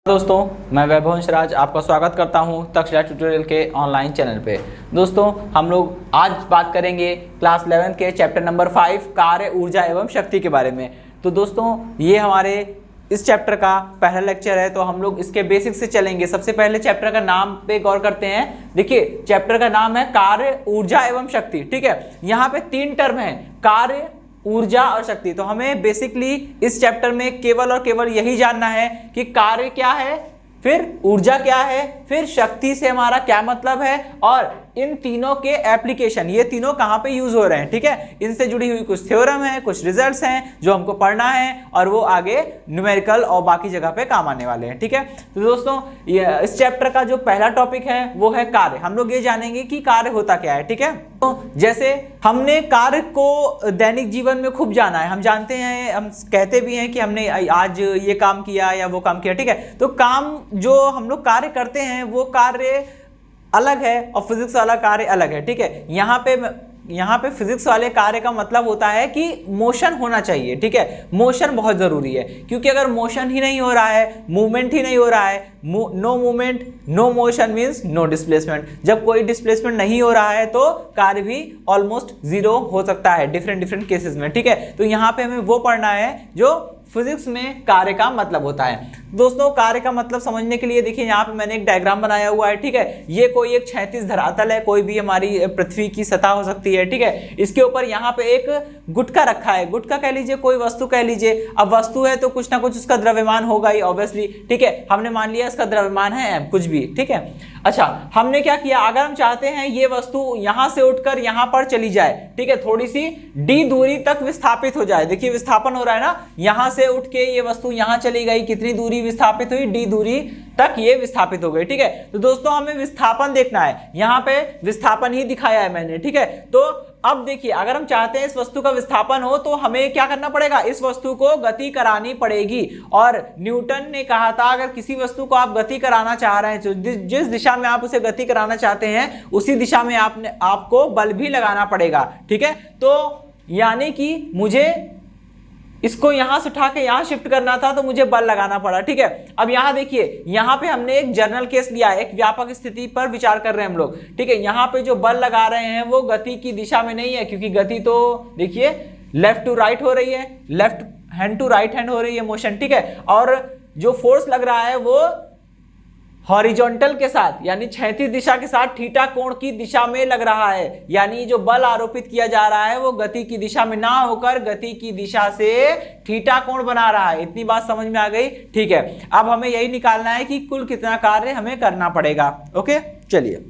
दोस्तों, मैं वैभव राज आपका स्वागत करता हूं तक्षशिला ट्यूटोरियल के ऑनलाइन चैनल पे। दोस्तों, हम लोग आज बात करेंगे क्लास 11 के चैप्टर नंबर 5 कार्य, ऊर्जा एवं शक्ति के बारे में। तो दोस्तों, ये हमारे इस चैप्टर का पहला लेक्चर है, तो हम लोग इसके बेसिक से चलेंगे। सबसे पहले चैप्टर का नाम पे गौर करते हैं। देखिए, चैप्टर का नाम है कार्य, ऊर्जा एवं शक्ति। ठीक है, यहाँ पे 3 टर्म है, कार्य, ऊर्जा और शक्ति। तो हमें बेसिकली इस चैप्टर में केवल और केवल यही जानना है कि कार्य क्या है, फिर ऊर्जा क्या है, फिर शक्ति से हमारा क्या मतलब है, और इन तीनों के एप्लीकेशन, ये तीनों कहाँ पे यूज हो रहे हैं। ठीक है, इनसे जुड़ी हुई कुछ थ्योरम है, कुछ रिजल्ट्स हैं जो हमको पढ़ना है, और वो आगे न्यूमेरिकल और बाकी जगह पे काम आने वाले हैं। ठीक है, तो दोस्तों, ये इस चैप्टर का जो पहला टॉपिक है वो है कार्य। हम लोग ये जानेंगे कि कार्य होता क्या है। ठीक है, तो जैसे हमने कार्य को दैनिक जीवन में खूब जाना है, हम जानते हैं, हम कहते भी हैं कि हमने आज ये काम किया या वो काम किया। ठीक है, तो काम जो हम लोग कार्य करते हैं वो कार्य अलग है और फिजिक्स वाला कार्य अलग है। ठीक है, यहाँ पे फिजिक्स वाले कार्य का मतलब होता है कि मोशन होना चाहिए। ठीक है, मोशन बहुत जरूरी है, क्योंकि अगर मोशन ही नहीं हो रहा है, मूवमेंट ही नहीं हो रहा है, no movement no motion means no displacement. जब कोई डिस्प्लेसमेंट नहीं हो रहा है तो कार्य भी ऑलमोस्ट जीरो हो सकता है डिफरेंट केसेस में। ठीक है, तो यहाँ पे हमें वो पढ़ना है जो फिजिक्स में कार्य का मतलब होता है। दोस्तों, कार्य का मतलब समझने के लिए देखिए, यहाँ पे मैंने एक डायग्राम बनाया हुआ है। ठीक है, ये कोई एक क्षैतिज धरातल है, कोई भी हमारी पृथ्वी की सतह हो सकती है। ठीक है, इसके ऊपर यहाँ पे एक गुटका रखा है, गुटका कह लीजिए, कोई वस्तु कह लीजिए। अब वस्तु है तो कुछ ना कुछ उसका द्रव्यमान होगा ही ऑब्वियसली। ठीक है, हमने मान लिया इसका द्रव्यमान है m, कुछ भी। ठीक है, अच्छा, हमने क्या किया, अगर हम चाहते हैं ये वस्तु यहां से उठकर यहां पर चली जाए, ठीक है, थोड़ी सी d दूरी तक विस्थापित हो जाए। देखिए, विस्थापन हो रहा है ना, यहां से उठ के ये वस्तु यहां चली गई, कितनी दूरी विस्थापित हुई, d दूरी तक ये विस्थापित हो गई। ठीक है, तो दोस्तों, हमें विस्थापन देखना है, यहां पे विस्थापन ही दिखाया है मैंने। ठीक है, तो अब देखिए, अगर हम चाहते हैं इस वस्तु का विस्थापन हो तो हमें क्या करना पड़ेगा, इस वस्तु को गति करानी पड़ेगी। और न्यूटन ने कहा था, अगर किसी वस्तु को आप गति कराना चाह रहे हैं, तो जिस दिशा में आप उसे गति कराना चाहते हैं उसी दिशा में आपको बल भी लगाना पड़ेगा। ठीक है, तो यानी कि मुझे इसको यहां से उठा के यहां शिफ्ट करना था तो मुझे बल लगाना पड़ा। ठीक है, अब यहां देखिए, यहां पे हमने एक जनरल केस लिया है, एक व्यापक स्थिति पर विचार कर रहे हैं हम लोग। ठीक है, यहां पे जो बल लगा रहे हैं वो गति की दिशा में नहीं है, क्योंकि गति तो देखिए लेफ्ट टू राइट हो रही है, left hand to right hand हो रही है मोशन। ठीक है, और जो फोर्स लग रहा है वो हॉरिजॉन्टल के साथ, यानी क्षैतिज दिशा के साथ थीटा कोण की दिशा में लग रहा है। यानी जो बल आरोपित किया जा रहा है वो गति की दिशा में ना होकर गति की दिशा से थीटा कोण बना रहा है। इतनी बात समझ में आ गई। ठीक है, अब हमें यही निकालना है कि कुल कितना कार्य हमें करना पड़ेगा। ओके, चलिए,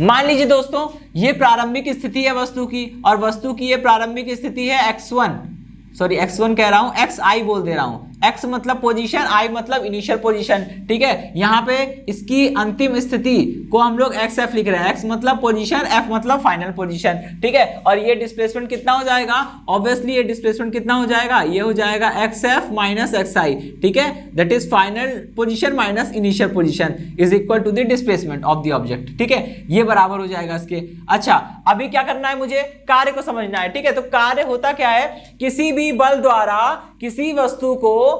मान लीजिए दोस्तों, ये प्रारंभिक स्थिति है वस्तु की, और वस्तु की ये प्रारंभिक स्थिति है x1 कह रहा हूं, xi बोल दे रहा हूं। x मतलब पोजीशन, i मतलब इनिशियल पोजीशन। ठीक है, यहाँ पे इसकी अंतिम स्थिति को हम लोग xf लिख रहे हैं। x मतलब पोजीशन, f मतलब फाइनल पोजीशन। ठीक है, और ये डिस्प्लेसमेंट कितना हो जाएगा, ऑब्वियसली ये डिस्प्लेसमेंट कितना हो जाएगा, ये हो जाएगा xf माइनस xi। ठीक है, that is final position minus initial position is equal to the displacement of the object. ठीक है, ये बराबर हो जाएगा इसके। अच्छा, अभी क्या करना है, मुझे कार्य को समझना है। ठीक है, तो कार्य होता क्या है, किसी भी बल द्वारा किसी वस्तु को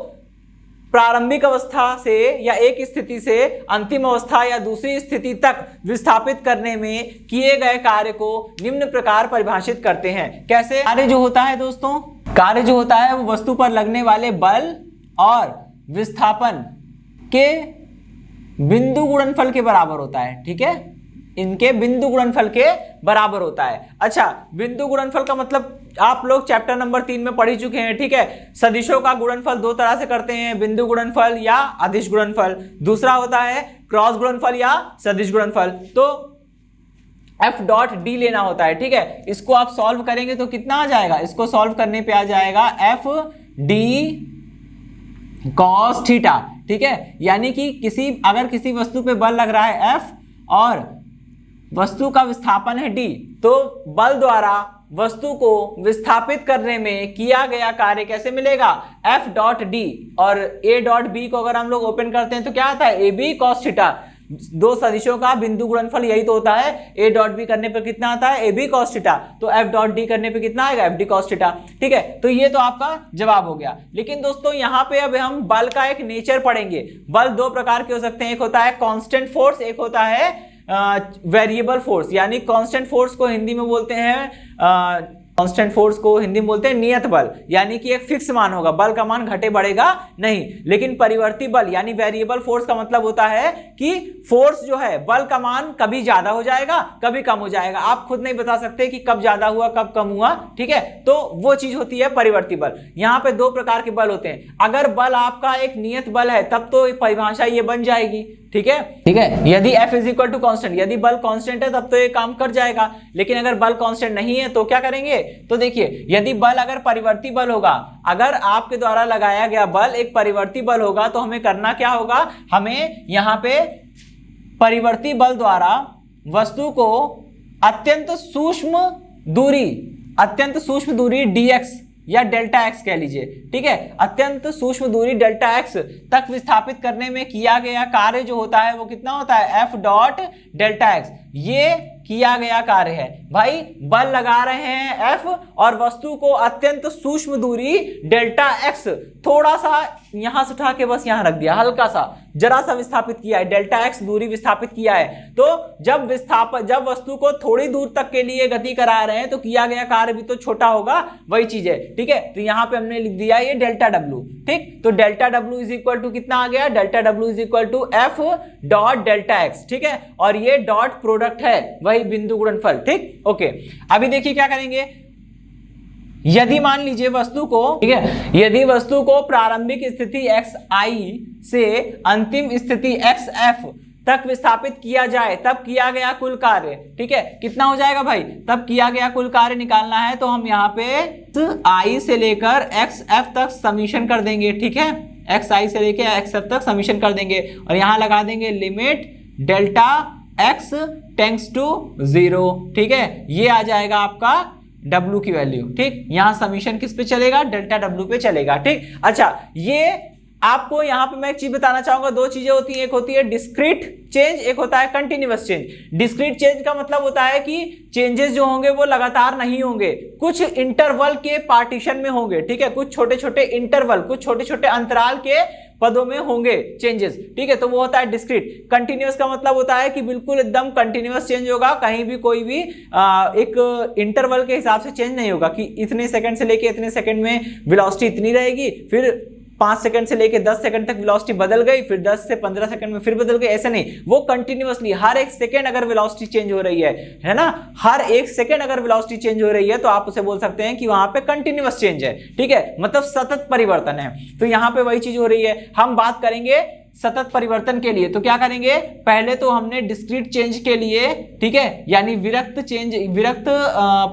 प्रारंभिक अवस्था से या एक स्थिति से अंतिम अवस्था या दूसरी स्थिति तक विस्थापित करने में किए गए कार्य को निम्न प्रकार परिभाषित करते हैं। कैसे? कार्य जो होता है दोस्तों, कार्य जो होता है वो वस्तु पर लगने वाले बल और विस्थापन के बिंदु गुणनफल के बराबर होता है। ठीक है, इनके बिंदु गुणनफल के बराबर होता है। अच्छा, बिंदु गुणनफल का मतलब आप लोग चैप्टर नंबर 3 में पढ़ ही चुके हैं। ठीक है, सदिशों का गुणनफल 2 तरह से करते हैं, बिंदु गुणनफल या अदिश गुणनफल। दूसरा होता है क्रॉस गुणनफल या सदिश गुणनफल। तो f डॉट डी लेना होता है। ठीक है, इसको आप सॉल्व करेंगे तो कितना आ जाएगा, इसको सॉल्व करने पे आ जाएगा f डी कॉस थीटा। ठीक है, यानी कि अगर किसी वस्तु पे बल लग रहा है f और वस्तु का विस्थापन है d, तो बल द्वारा वस्तु को विस्थापित करने में किया गया कार्य कैसे मिलेगा, f डॉट डी। और a डॉट बी को अगर हम लोग ओपन करते हैं तो क्या आता है, ab cos थीटा। दो सदिशों का बिंदु गुणनफल यही तो होता है। ए डॉट बी करने पर कितना आता है, ए बी कॉस थीटा, तो एफ डॉट डी करने पर कितना आएगा, एफ डी कॉस थीटा। ठीक है, तो ये तो आपका जवाब हो गया। लेकिन दोस्तों यहाँ पे अब हम बल का एक नेचर पढ़ेंगे। बल दो प्रकार के हो सकते हैं, एक होता है कांस्टेंट फोर्स, एक होता है वेरिएबल फोर्स। यानी कांस्टेंट फोर्स को हिंदी में बोलते हैं कांस्टेंट फोर्स को हिंदी में बोलते हैं नियत बल, यानी कि एक फिक्स मान होगा, बल का मान घटे बढ़ेगा नहीं। लेकिन परिवर्ती बल यानी वेरिएबल फोर्स का मतलब होता है कि फोर्स जो है, बल का मान कभी ज्यादा हो जाएगा कभी कम हो जाएगा, आप खुद नहीं बता सकते कि कब ज्यादा हुआ कब कम हुआ। ठीक है, तो वो चीज होती है परिवर्ती बल। यहाँ पे दो प्रकार के बल होते हैं। अगर बल आपका एक नियत बल है तब तो परिभाषा ये बन जाएगी। ठीक है, यदि F is equal to constant, यदि बल कांस्टेंट है तब तो ये काम कर जाएगा। लेकिन अगर बल कांस्टेंट नहीं है तो क्या करेंगे, तो देखिए यदि बल अगर परिवर्ती बल होगा, अगर आपके द्वारा लगाया गया बल एक परिवर्ती बल होगा तो हमें करना क्या होगा, हमें यहां पे परिवर्ती बल द्वारा वस्तु को अत्यंत सूक्ष्म दूरी dx या डेल्टा x कह लीजिए। ठीक है, अत्यंत सूक्ष्म दूरी डेल्टा x तक विस्थापित करने में किया गया कार्य जो होता है वो कितना होता है, एफ डॉट डेल्टा x। ये किया गया कार्य है भाई, बल लगा रहे हैं F और वस्तु को अत्यंत सूक्ष्म दूरी डेल्टा x थोड़ा सा यहां से उठा के बस यहां रख दिया, हल्का सा जरा सा विस्थापित किया है, डेल्टा x दूरी विस्थापित किया है। तो जब वस्तु को थोड़ी दूर तक के लिए गति करा रहे हैं तो किया गया कार्य भी तो छोटा होगा, वही चीज है। ठीक है, तो यहां पे हमने लिख दिया ये डेल्टा W। ठीक, तो delta W is equal to कितना आ गया, delta W is equal to F dot delta x। ठीक है, और ये डॉट प्रोडक्ट है वही बिंदु गुणनफल। ठीक, ओके, अभी देखिए क्या करेंगे। यदि मान लीजिए वस्तु को, ठीक है, यदि वस्तु को प्रारंभिक स्थिति xi से अंतिम स्थिति xf तक विस्थापित किया जाए तब किया गया कुल कार्य, ठीक है, कितना हो जाएगा भाई, तब किया गया कुल कार्य निकालना है। तो हम यहाँ पे i से लेकर xf तक समीशन कर देंगे। ठीक है, xi से लेकर xf तक समीशन कर देंगे और यहाँ लगा देंगे limit delta x tends to 0। ठीक है, ये आ जाएगा आपका W की वैल्यू। ठीक, यहां समीशन किस पे चलेगा, डेल्टा W पे चलेगा। ठीक, अच्छा, ये आपको यहां पे मैं एक चीज बताना चाहूंगा, दो चीजें होती हैं, एक होती है डिस्क्रीट चेंज, एक होता है कंटिन्यूअस चेंज। डिस्क्रीट चेंज का मतलब होता है कि चेंजेस जो होंगे वो लगातार नहीं होंगे, कुछ इंटरवल के पार्टीशन में होंगे। ठीक है, कुछ छोटे छोटे इंटरवल, कुछ छोटे छोटे अंतराल के पदों में होंगे चेंजेस। ठीक है, तो वो होता है डिस्क्रीट। कंटिन्यूअस का मतलब होता है कि बिल्कुल एकदम कंटिन्यूअस चेंज होगा, कहीं भी कोई भी एक इंटरवल के हिसाब से चेंज नहीं होगा कि इतने सेकंड से लेके इतने सेकंड में वेलोसिटी इतनी रहेगी, फिर 5 सेकंड से लेके 10 सेकंड तक वेलोसिटी बदल गई, फिर 10 से 15 सेकंड में फिर बदल गई, ऐसा नहीं। वो कंटिन्यूअसली हर एक सेकंड अगर वेलोसिटी चेंज हो रही है ना, हर एक सेकंड अगर वेलोसिटी चेंज हो रही है तो आप उसे बोल सकते हैं कि वहां पे कंटिन्यूअस चेंज है। ठीक है, मतलब सतत परिवर्तन है। तो यहाँ पे वही चीज हो रही है। हम बात करेंगे सतत परिवर्तन के लिए, तो क्या करेंगे, पहले तो हमने डिस्क्रीट चेंज के लिए, ठीक है, यानी विरक्त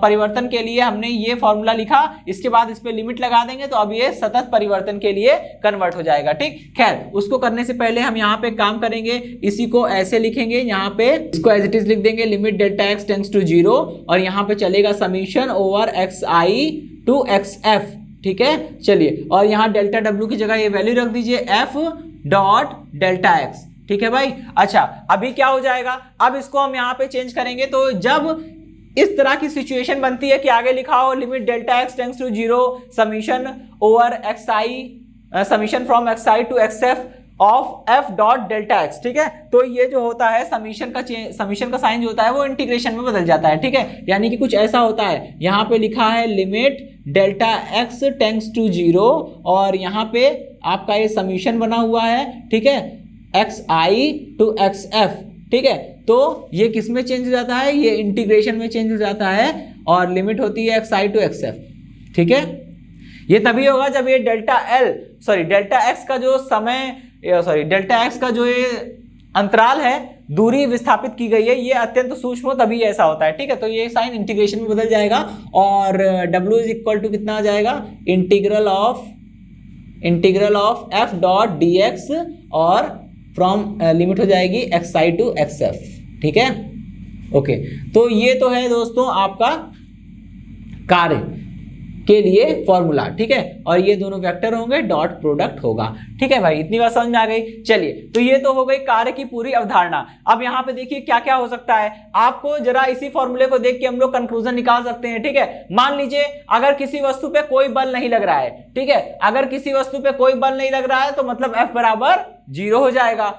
परिवर्तन के लिए हमने ये फॉर्मूला लिखा, इसके बाद इस पे लिमिट लगा देंगे तो अब ये सतत परिवर्तन के लिए कन्वर्ट हो जाएगा। ठीक, खैर उसको करने से पहले हम यहाँ पे काम करेंगे, इसी को ऐसे लिखेंगे, यहाँ पे इसको एज इट इज लिख देंगे, limit delta x tends to 0 और यहाँ पे चलेगा summation over xi to xf। ठीक है, चलिए, और यहाँ डेल्टा W की जगह ये वैल्यू रख दीजिए f डॉट डेल्टा x। ठीक है भाई, अच्छा, अभी क्या हो जाएगा, अब इसको हम यहाँ पे चेंज करेंगे। तो जब इस तरह की सिचुएशन बनती है कि आगे लिखा हो limit delta x tends to 0 summation over xi, summation from xi to xf of f dot delta x। ठीक है, तो ये जो होता है समीशन का साइन जो होता है वो इंटीग्रेशन में बदल जाता है। ठीक है, यानी कि कुछ ऐसा होता है, यहाँ पे लिखा है limit delta x tends to 0 और यहाँ पे आपका ये समीशन बना हुआ है। ठीक है, xi टू xf। ठीक है, तो ये किस में चेंज हो जाता है, ये इंटीग्रेशन में चेंज हो जाता है और लिमिट होती है xi टू xf। ठीक है, ये तभी होगा जब ये डेल्टा x का जो समय, डेल्टा x का जो ये अंतराल है, दूरी विस्थापित की गई है, ये अत्यंत सूक्ष्म हो, तभी ऐसा होता है। ठीक है, तो ये साइन इंटीग्रेशन में बदल जाएगा और W इज इक्वल टू कितना आ जाएगा, integral of f dot dx और फ्रॉम लिमिट हो जाएगी xi टू xf। ठीक है, ओके, तो ये तो है दोस्तों आपका कार्य। के लिए फॉर्मूला, ठीक है, और ये दोनों वेक्टर होंगे, डॉट प्रोडक्ट होगा। ठीक है भाई, इतनी बात समझ में आ गई। चलिए, तो ये तो हो गई कार्य की पूरी अवधारणा। अब यहाँ पे देखिए क्या क्या हो सकता है, आपको जरा इसी फॉर्मूले को देख के हम लोग कंक्लूजन निकाल सकते हैं। ठीक है, मान लीजिए अगर किसी वस्तु पे कोई बल नहीं लग रहा है, ठीक है, अगर किसी वस्तु पे कोई बल नहीं लग रहा है तो मतलब F बराबर 0 हो जाएगा।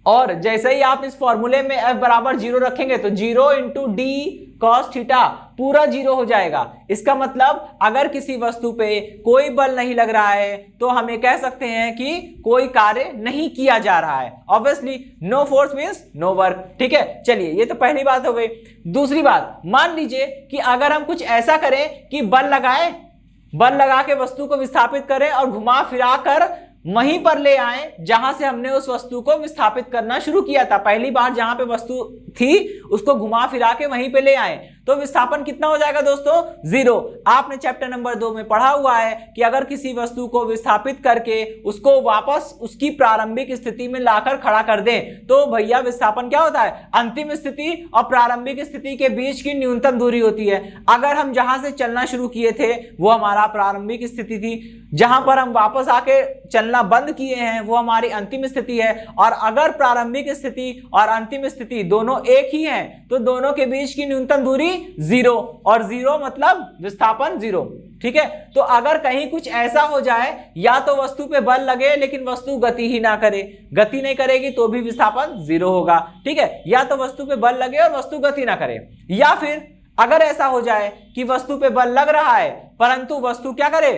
और जैसे ही आप इस फॉर्मूले में F बराबर 0 रखेंगे तो 0 इंटू डी कॉस थीटा पूरा 0 हो जाएगा। इसका मतलब अगर किसी वस्तु पे कोई बल नहीं लग रहा है तो हमें कह सकते हैं कि कोई कार्य नहीं किया जा रहा है। Obviously no force means no work. ठीक है, चलिए ये तो पहली बात हो गई। दूसरी बात, मान लीजिए कि अगर हम कुछ ऐसा करें कि बल लगा के वस्तु को विस्थापित करें और घुमा फिरा कर वहीं पर ले आए जहां से हमने उस वस्तु को विस्थापित करना शुरू किया था। पहली बार जहां पे वस्तु थी उसको घुमा फिरा के वहीं पे ले आए तो विस्थापन कितना हो जाएगा दोस्तों? 0। आपने चैप्टर नंबर 2 में पढ़ा हुआ है कि अगर किसी वस्तु को विस्थापित करके उसको वापस उसकी प्रारंभिक स्थिति में लाकर खड़ा कर दें तो भैया विस्थापन क्या होता है? अंतिम स्थिति और प्रारंभिक स्थिति के बीच की न्यूनतम दूरी होती है। अगर हम जहां से चलना शुरू किए थे वो हमारा प्रारंभिक स्थिति थी, जहां पर हम वापस आके चलना बंद किए हैं वो हमारी अंतिम स्थिति है। और अगर प्रारंभिक स्थिति और अंतिम स्थिति दोनों एक ही हैं तो दोनों के बीच की न्यूनतम दूरी 0, और 0 मतलब विस्थापन 0। ठीक है, तो अगर कहीं कुछ ऐसा हो जाए या तो वस्तु पे बल लगे लेकिन वस्तु गति ही ना करे, गति नहीं करेगी तो भी विस्थापन 0 होगा। ठीक है, या तो वस्तु पे बल लगे और वस्तु गति ना करे, या फिर अगर ऐसा हो जाए कि वस्तु पे बल लग रहा है परंतु वस्तु क्या करे?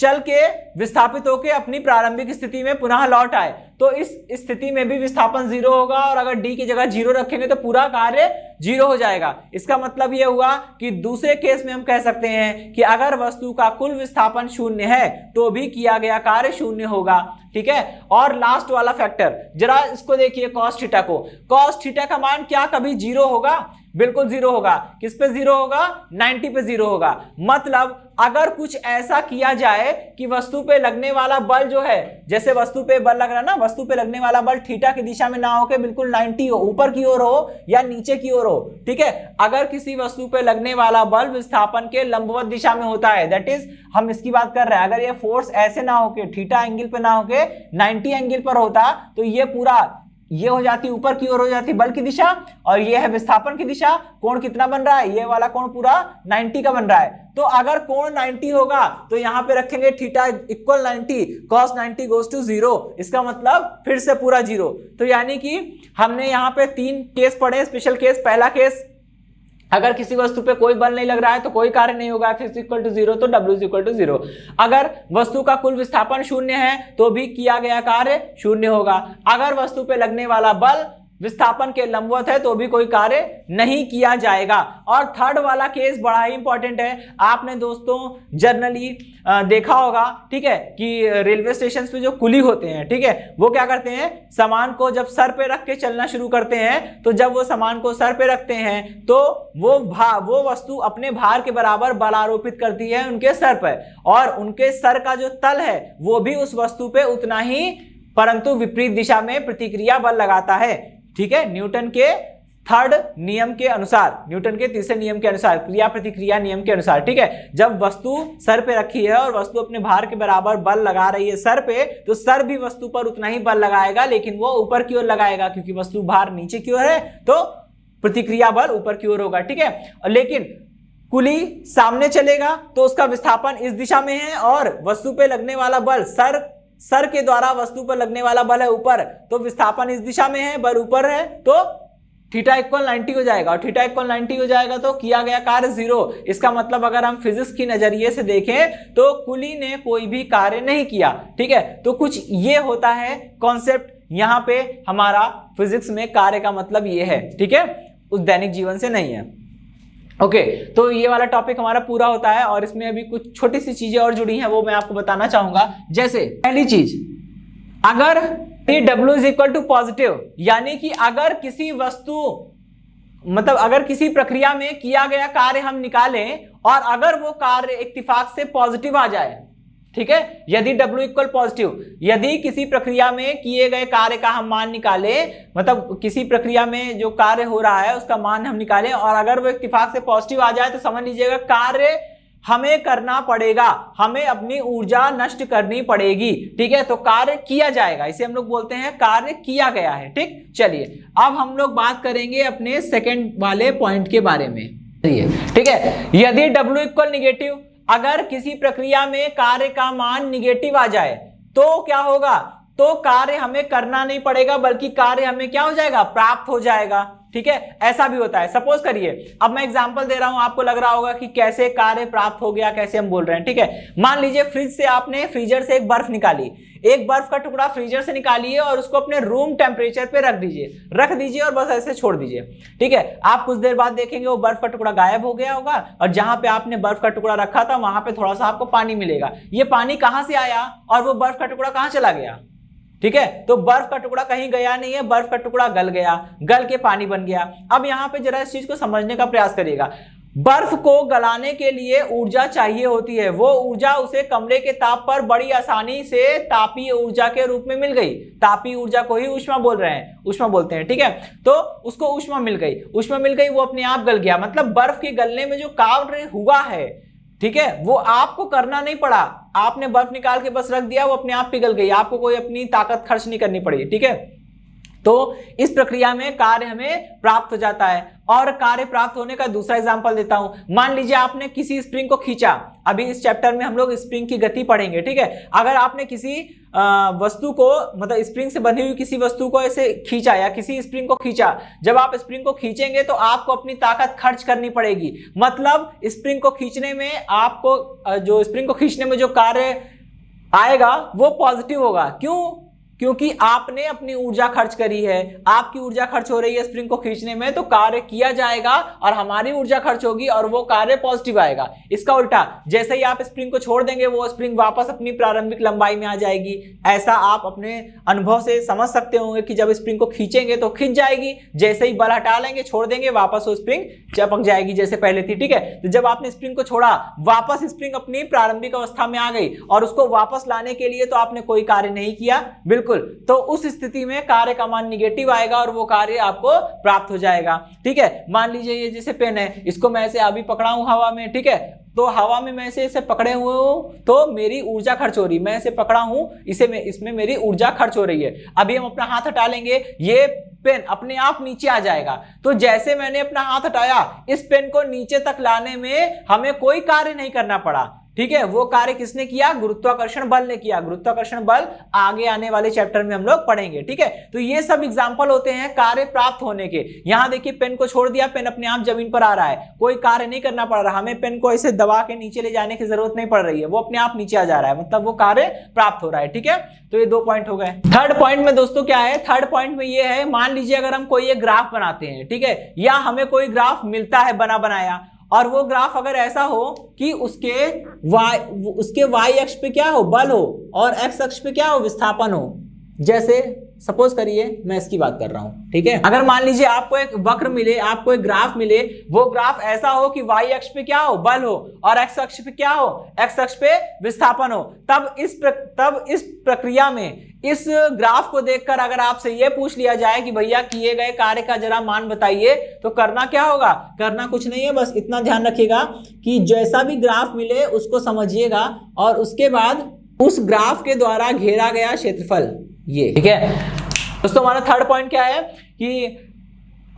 चल के विस्थापित होकर अपनी प्रारंभिक स्थिति में पुनः लौट आए तो इस स्थिति में भी विस्थापन 0 होगा। और अगर डी की जगह 0 रखेंगे तो पूरा कार्य 0 हो जाएगा। इसका मतलब यह हुआ कि दूसरे केस में हम कह सकते हैं कि अगर वस्तु का कुल विस्थापन 0 है तो भी किया गया कार्य 0 होगा। ठीक है, और लास्ट वाला फैक्टर जरा इसको देखिए, कॉस थीटा को। कॉस थीटा का मान क्या कभी 0 होगा? बिल्कुल 0 होगा। किस पे 0 होगा? 90 पे 0 होगा। मतलब अगर कुछ ऐसा किया जाए कि वस्तु पे लगने वाला बल जो है, जैसे वस्तु पे बल लग रहा है ना, वस्तु पे लगने वाला बल थीटा की दिशा में ना होके बिल्कुल 90 हो, ऊपर की ओर हो या नीचे की ओर हो। ठीक है, अगर किसी वस्तु पे लगने वाला बल विस्थापन के लंबवत दिशा में होता है, दैट इज हम इसकी बात कर रहे हैं, अगर ये फोर्स ऐसे ना होके थीटा एंगल पे ना होके 90 एंगल पर होता तो ये पूरा ये हो जाती ऊपर की ओर हो जाती बल की दिशा, और ये है विस्थापन की दिशा। कोण कितना बन रहा है? ये वाला कोण पूरा 90 का बन रहा है। तो अगर कोण 90 होगा तो यहां पे रखेंगे theta equal 90, cos 90 goes to 0। इसका मतलब फिर से पूरा 0। तो यानी कि हमने यहाँ पे 3 केस पढ़े, स्पेशल केस। पहला केस, अगर किसी वस्तु पे कोई बल नहीं लग रहा है तो कोई कार्य नहीं होगा, F इक्वल टू 0 तो W इक्वल टू 0। अगर वस्तु का कुल विस्थापन 0 है तो भी किया गया कार्य 0 होगा। अगर वस्तु पे लगने वाला बल विस्थापन के लंबवत है तो भी कोई कार्य नहीं किया जाएगा। और थर्ड वाला केस बड़ा ही इंपॉर्टेंट है। आपने दोस्तों जनरली देखा होगा, ठीक है, कि रेलवे स्टेशन पे जो कुली होते हैं, ठीक है, वो क्या करते हैं? सामान को जब सर पे रख के चलना शुरू करते हैं तो जब वो सामान को सर पे रखते हैं तो वो वस्तु अपने भार के बराबर बल आरोपित करती है उनके सर पर, और उनके सर का जो तल है वो भी उस वस्तु पे उतना ही परंतु विपरीत दिशा में प्रतिक्रिया बल लगाता है। ठीक है, न्यूटन के थर्ड नियम के अनुसार, न्यूटन के तीसरे नियम के अनुसार, क्रिया प्रतिक्रिया नियम के अनुसार। ठीक है, जब वस्तु सर पे रखी है और वस्तु अपने भार के बराबर बल लगा रही है सर पे, तो सर भी वस्तु पर उतना ही बल लगाएगा लेकिन वो ऊपर की ओर लगाएगा, क्योंकि वस्तु भार नीचे की ओर है तो प्रतिक्रिया बल ऊपर की ओर होगा। ठीक है, लेकिन कुली सामने चलेगा तो उसका विस्थापन इस दिशा में है और वस्तु पे लगने वाला बल सर के द्वारा वस्तु पर लगने वाला बल है ऊपर, तो विस्थापन इस दिशा में है, बल ऊपर है, तो थीटा इक्वल 90 हो जाएगा। और थीटा इक्वल 90 हो जाएगा तो किया गया कार्य 0। इसका मतलब अगर हम फिजिक्स की नजरिए से देखें तो कुली ने कोई भी कार्य नहीं किया। ठीक है, तो कुछ ये होता है कॉन्सेप्ट यहाँ पे हमारा फिजिक्स में। कार्य का मतलब ये है, ठीक है, उस दैनिक जीवन से नहीं है। ओके, तो ये वाला टॉपिक हमारा पूरा होता है और इसमें अभी कुछ छोटी सी चीजें और जुड़ी हैं वो मैं आपको बताना चाहूंगा। जैसे पहली चीज, अगर W is equal to positive, यानी कि अगर किसी वस्तु मतलब अगर किसी प्रक्रिया में किया गया कार्य हम निकालें और अगर वो कार्य इत्तेफाक से पॉजिटिव आ जाए, ठीक है, यदि W इक्वल पॉजिटिव, यदि किसी प्रक्रिया में किए गए कार्य का हम मान निकालें, मतलब किसी प्रक्रिया में जो कार्य हो रहा है उसका मान हम निकालें और अगर वो इत्तेफाक से पॉजिटिव आ जाए तो समझ लीजिएगा कार्य हमें करना पड़ेगा, हमें अपनी ऊर्जा नष्ट करनी पड़ेगी। ठीक है, तो कार्य किया जाएगा, इसे हम लोग बोलते हैं कार्य किया गया है। ठीक, चलिए अब हम लोग बात करेंगे अपने सेकंड वाले पॉइंट के बारे में। ठीक है, यदि W इक्वल निगेटिव, अगर किसी प्रक्रिया में कार्य का मान निगेटिव आ जाए तो क्या होगा, तो कार्य हमें करना नहीं पड़ेगा बल्कि कार्य हमें क्या हो जाएगा, प्राप्त हो जाएगा। ठीक है, ऐसा भी होता है। सपोज करिए, अब मैं एग्जांपल दे रहा हूं, आपको लग रहा होगा कि कैसे कार्य प्राप्त हो गया, कैसे हम बोल रहे हैं। ठीक है, मान लीजिए फ्रिज से आपने, फ्रीजर से एक बर्फ निकाली, एक बर्फ का टुकड़ा फ्रीजर से निकालिए और उसको अपने रूम टेम्परेचर पे रख दीजिए और बस ऐसे छोड़ दीजिए। ठीक है, आप कुछ देर बाद देखेंगे वो बर्फ का टुकड़ा गायब हो गया होगा और जहां पे आपने बर्फ का टुकड़ा रखा था वहां पे थोड़ा सा आपको पानी मिलेगा। ये पानी कहां से आया और वो बर्फ का टुकड़ा कहां चला गया? ठीक है, तो बर्फ का टुकड़ा कहीं गया नहीं है, बर्फ का टुकड़ा गल गया, गल के पानी बन गया। अब यहां पे जरा इस चीज को समझने का प्रयास करिएगा। बर्फ को गलाने के लिए ऊर्जा चाहिए होती है, वो ऊर्जा उसे कमरे के ताप पर बड़ी आसानी से तापीय ऊर्जा के रूप में मिल गई। तापीय ऊर्जा को ही ऊष्मा बोल रहे हैं, ऊष्मा बोलते हैं। ठीक है, तो उसको ऊष्मा मिल गई, वो अपने आप गल गया। मतलब बर्फ के गलने में जो कार्य हुआ है, ठीक है, वो आपको करना नहीं पड़ा, आपने बर्फ निकाल के बस रख दिया, वो अपने आप पिघल गई, आपको कोई अपनी ताकत खर्च नहीं करनी पड़ी। ठीक है, तो इस प्रक्रिया में कार्य हमें प्राप्त हो जाता है। और कार्य प्राप्त होने का दूसरा एग्जांपल देता हूं। मान लीजिए आपने किसी स्प्रिंग को खींचा, अभी इस चैप्टर में हम लोग स्प्रिंग की गति पढ़ेंगे। ठीक है, अगर आपने किसी वस्तु को, मतलब स्प्रिंग से बनी हुई किसी वस्तु को ऐसे खींचा या किसी स्प्रिंग को खींचा, जब आप स्प्रिंग को खींचेंगे तो आपको अपनी ताकत खर्च करनी पड़ेगी। मतलब स्प्रिंग को खींचने में आपको, जो स्प्रिंग को खींचने में जो कार्य आएगा वो पॉजिटिव होगा। क्यों? क्योंकि आपने अपनी ऊर्जा खर्च करी है, आपकी ऊर्जा खर्च हो रही है स्प्रिंग को खींचने में, तो कार्य किया जाएगा और हमारी ऊर्जा खर्च होगी और वो कार्य पॉजिटिव आएगा। इसका उल्टा, जैसे ही आप स्प्रिंग को छोड़ देंगे वो स्प्रिंग वापस अपनी प्रारंभिक लंबाई में आ जाएगी। ऐसा आप अपने अनुभव से समझ सकते होंगे कि जब स्प्रिंग को खींचेंगे तो खींच जाएगी, जैसे ही बल हटा लेंगे, छोड़ देंगे, वापस वो स्प्रिंग चपक जाएगी जैसे पहले थी। ठीक है, तो जब आपने स्प्रिंग को छोड़ा, वापस स्प्रिंग अपनी प्रारंभिक अवस्था में आ गई और उसको वापस लाने के लिए तो आपने कोई कार्य नहीं किया, बिल्कुल। तो उस स्थिति में कार्य का मान निगेटिव आएगा और वो कार्य आपको प्राप्त हो जाएगा। ठीक है, मान लीजिए ये जैसे पेन है, इसको मैं ऐसे अभी पकड़ा हूं हवा में। ठीक है, तो हवा में मैं इसे पकड़े हुए हूं तो मेरी ऊर्जा खर्च हो रही, मैं इसे पकड़ा हूं, इसमें मेरी ऊर्जा खर्च हो रही है। अभी हम अपना हाथ हटा लेंगे, ये पेन अपने आप नीचे आ जाएगा। तो जैसे मैंने अपना हाथ हटाया, इस पेन को नीचे तक लाने में हमें कोई कार्य नहीं करना पड़ा। ठीक है, वो कार्य किसने किया? गुरुत्वाकर्षण बल ने किया। गुरुत्वाकर्षण बल आगे आने वाले चैप्टर में हम लोग पढ़ेंगे। ठीक है, तो ये सब एग्जांपल होते हैं कार्य प्राप्त होने के। यहां देखिए पेन को छोड़ दिया, पेन अपने आप जमीन पर आ रहा है, कोई कार्य नहीं करना पड़ रहा, हमें पेन को ऐसे दबा के नीचे ले जाने की जरूरत नहीं पड़ रही है, वो अपने आप नीचे आ जा रहा है, मतलब वो कार्य प्राप्त हो रहा है। ठीक है, तो ये 2 पॉइंट हो गए। थर्ड पॉइंट में दोस्तों क्या है? थर्ड पॉइंट में ये है, मान लीजिए अगर हम कोई एक ग्राफ बनाते हैं, ठीक है, या हमें कोई ग्राफ मिलता है बना बनाया, और वो ग्राफ अगर ऐसा हो कि उसके वाई अक्ष पे क्या हो? बल हो, और एक्स अक्ष पे क्या हो? विस्थापन हो। जैसे सपोज करिए मैं इसकी बात कर रहा हूं। ठीक है, अगर मान लीजिए आपको एक वक्र मिले, आपको एक ग्राफ मिले, वो ग्राफ ऐसा हो कि वाई अक्ष पे क्या हो? बल हो, और एक्स अक्ष पे क्या हो? एक्स अक्ष पे विस्थापन हो। तब इस प्रक्रिया में, इस ग्राफ को देखकर अगर आपसे यह पूछ लिया जाए कि भैया किए गए कार्य का जरा मान बताइए, तो करना क्या होगा? करना कुछ नहीं है, बस इतना ध्यान रखिएगा कि जैसा भी ग्राफ मिले उसको समझिएगा और उसके बाद उस ग्राफ के द्वारा घेरा गया क्षेत्रफल ये। ठीक है दोस्तों, हमारा थर्ड पॉइंट क्या है कि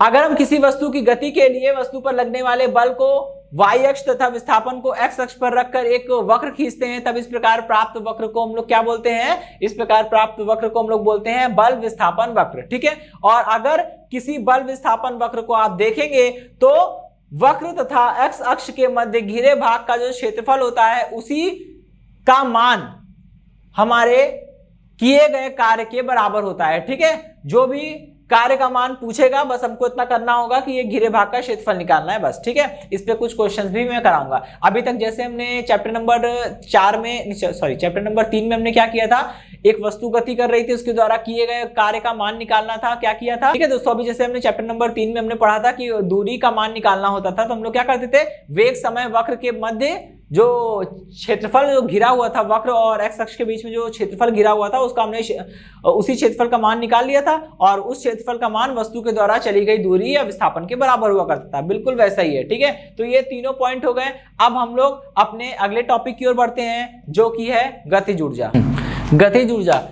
अगर हम किसी वस्तु की गति के लिए वस्तु पर लगने वाले बल को वाई अक्ष तथा विस्थापन को एक्स अक्ष पर रखकर एक वक्र खींचते हैं, तब इस प्रकार प्राप्त वक्र को हम लोग क्या बोलते हैं? इस प्रकार प्राप्त वक्र को हम लोग बोलते हैं बल विस्थापन वक्र। ठीक है, और अगर किसी बल विस्थापन वक्र को आप देखेंगे तो वक्र तथा एक्स अक्ष के मध्य घिरे भाग का जो क्षेत्रफल होता है उसी का मान हमारे किए गए कार्य के बराबर होता है। ठीक है, जो भी कार्य का मान पूछेगा बस हमको इतना करना होगा कि ये घिरे भाग का क्षेत्रफल निकालना है बस। ठीक है, इस पे कुछ क्वेश्चंस भी मैं कराऊंगा। अभी तक जैसे हमने चैप्टर नंबर 3 में हमने क्या किया था? एक वस्तु गति कर रही थी, उसके द्वारा किए गए कार्य का मान निकालना था, क्या किया था? ठीक है दोस्तों, अभी जैसे हमने चैप्टर नंबर 3 में हमने पढ़ा था कि दूरी का मान निकालना होता था, तो हम लोग क्या करते थे? वेग समय वक्र के मध्य जो क्षेत्रफल जो घिरा हुआ था वक्र और एक्स अक्ष के बीच में जो क्षेत्रफल घिरा हुआ था उसका हमने उसी क्षेत्रफल का मान निकाल लिया था और उस क्षेत्रफल का मान वस्तु के द्वारा चली गई दूरी या विस्थापन के बराबर हुआ करता था। बिल्कुल वैसा ही है, ठीक है। तो ये तीनों पॉइंट हो गए। अब हम लोग अपने अगले टॉपिक की ओर बढ़ते हैं जो कि है गतिज ऊर्जा। गतिज ऊर्जा